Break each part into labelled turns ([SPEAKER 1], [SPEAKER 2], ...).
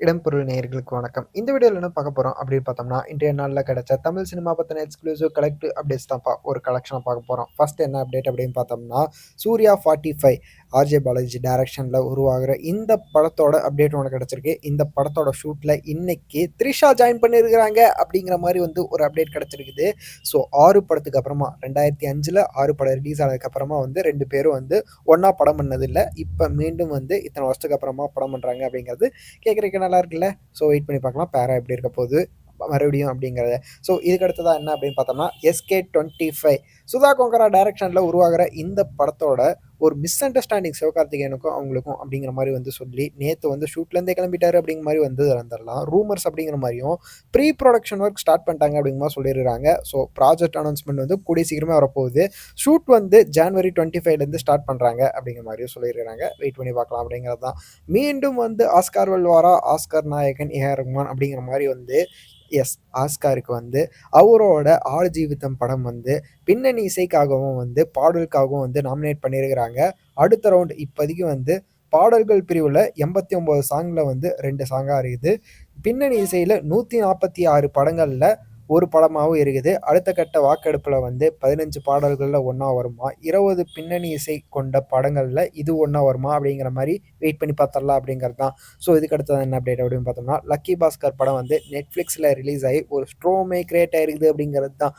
[SPEAKER 1] இடம்பொருள் நேயர்களுக்கு வணக்கம். இந்த வீடியோல என்ன பார்க்க போறோம் அப்படின்னு பார்த்தோம்னா, இன்றைய நாள்ல கிடைச்ச தமிழ் சினிமா பத்தின எக்ஸ்க்ளூசிவ் கலெக்டிவ் அப்டேட்ஸ் தான்ப்பா ஒரு கலெக்ஷனா பார்க்க போறோம். ஃபர்ஸ்ட் என்ன அப்டேட் அப்படின்னு பார்த்தோம்னா, சூர்யா 45 ஆர்ஜே பாலாஜி டைரக்ஷன்ல உருவாகுற இந்த படத்தோட அப்டேட் ஒண்ணு கிடைச்சிருக்கு. இந்த படத்தோட ஷூட்ல இன்னைக்கு த்ரிஷா ஜாயின் பண்ணியிருக்கிறாங்க அப்படிங்கிற மாரி ஒரு அப்டேட் கிடைச்சிருக்குது. ஸோ 6 படத்துக்கு அப்புறமா 2005ல 6 படம் ரிலீஸ் ஆனதுக்கு அப்புறமா 2 பேரும் ஒண்ணா படம் பண்ணதில்ல. இப்ப மீண்டும் இத்தனை வருஷத்துக்கு அப்புறமா படம் பண்றாங்க அப்படிங்கிறது கேட்குறதுக்கு நல்லா இருக்குல்ல. ஸோ வெயிட் பண்ணி பார்க்கலாம் பேரா எப்படி இருக்க போகுது மறுபடியும் அப்படிங்கிறத. ஸோ இதுக்கு அடுத்ததா என்ன அப்படின்னு பார்த்தோம்னா, SK25 சுதா கொங்கரா டைரக்ஷன்ல உருவாகிற இந்த படத்தோட ஒரு மிஸ் அண்டர்ஸ்டாண்டிங் சிவகார்த்திகேயனுக்கும் அவங்களுக்கும் அப்படிங்கிற மாதிரி சொல்லி நேற்று ஷூட்லேருந்தே கிளம்பிட்டாரு அப்படிங்கிற மாதிரி வந்துடலாம் ரூமர்ஸ் அப்படிங்கிற மாதிரியும் ப்ரீ ப்ரொடக்ஷன் ஒர்க் ஸ்டார்ட் பண்ணிட்டாங்க அப்படிங்கிற மாதிரி சொல்லிடுறாங்க. ஸோ ப்ராஜெக்ட் அனௌன்ஸ்மெண்ட் கூடிய சீக்கிரமே வரப்போகுது. ஷூட் ஜான்வரி 25லேருந்து ஸ்டார்ட் பண்ணுறாங்க அப்படிங்கிற மாதிரியும் சொல்லியிருக்கிறாங்க. வெயிட் பண்ணி பார்க்கலாம் அப்படிங்கிறது தான். மீண்டும் ஆஸ்கார் வெல்வாரா ஆஸ்கார் நாயகன் ஏஆர் ரஹ்மான் அப்படிங்கிற மாதிரி எஸ் ஆஸ்காருக்கு அவரோட ஆள் ஜீவிதம் படம் பின்னணி இசைக்காகவும் பாடலுக்காகவும் நாமினேட் பண்ணியிருக்கிறாங்க. அடுத்த ரவுண்ட் இப்போதைக்கு பாடல்கள் பிரிவில் 89 சாங்கில் 2 சாங்காக இருக்குது. பின்னணி இசையில் 146 படங்களில் ஒரு படமாகவும் இருக்குது. அடுத்த கட்ட வாக்கெடுப்பில் 15 பாடல்களில் ஒன்றா வருமா, 20 பின்னணி இசை கொண்ட படங்களில் இது ஒன்றா வருமா அப்படிங்கிற மாதிரி வெயிட் பண்ணி பார்த்துடலாம் அப்படிங்கிறது தான். ஸோ இதுக்கு அடுத்தது என்ன அப்டேட் அப்படின்னு பார்த்தோம்னா, லக்கி பாஸ்கர் படம் நெட்ஃப்ளிக்ஸில் ரிலீஸ் ஆகி ஒரு ஸ்ட்ரோமே கிரியேட் ஆகிருக்குது அப்படிங்கிறது தான்.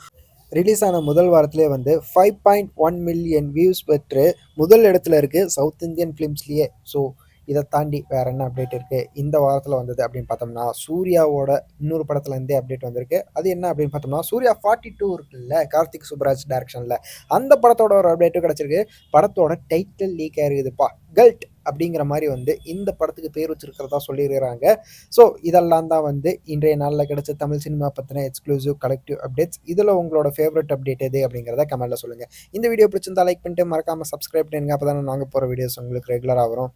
[SPEAKER 1] ரிலீஸ் ஆன முதல் வாரத்திலே 5.1 மில்லியன் வியூஸ் பெற்று முதல் இடத்துல இருக்குது சவுத் இந்தியன் ஃபிலிம்ஸ்லேயே. ஸோ இதை தாண்டி வேறு என்ன அப்டேட் இருக்குது இந்த வாரத்தில் வந்தது அப்படின்னு பார்த்தோம்னா, சூர்யாவோட இன்னொரு படத்துலேருந்தே அப்டேட் வந்திருக்கு. அது என்ன அப்படின்னு பார்த்தோம்னா, சூர்யா 42 இருக்குல்ல கார்த்திக் சுப்ராஜ் டைரக்ஷனில், அந்த படத்தோட ஒரு அப்டேட்டும் கிடச்சிருக்கு. படத்தோட டைட்டில் லீக் ஆகிருக்குதுப்பா, கல்ட் அப்படிங்கிற மாதிரி இந்த படத்துக்கு பேர் வச்சிருக்கிறதா சொல்லியிருக்கிறாங்க. ஸோ இதெல்லாம் தான் இன்றைய நாளில் கிடைச்ச தமிழ் சினிமா பற்றின எக்ஸ்க்ளூசிவ் கலெக்டிவ் அப்டேட்ஸ். இதில் உங்களோட ஃபேவரட் அப்டேட் எது அப்படிங்கிறத கமெண்ட்டில் சொல்லுங்கள். இந்த வீடியோ பிடிச்சிருந்தா லைக் பண்ணிட்டு மறக்காமல் சப்ஸ்கிரைப் பண்ணுங்க. அப்போ தானே நாங்கள் போகிற வீடியோஸ் உங்களுக்கு ரெகுலராக வரும்.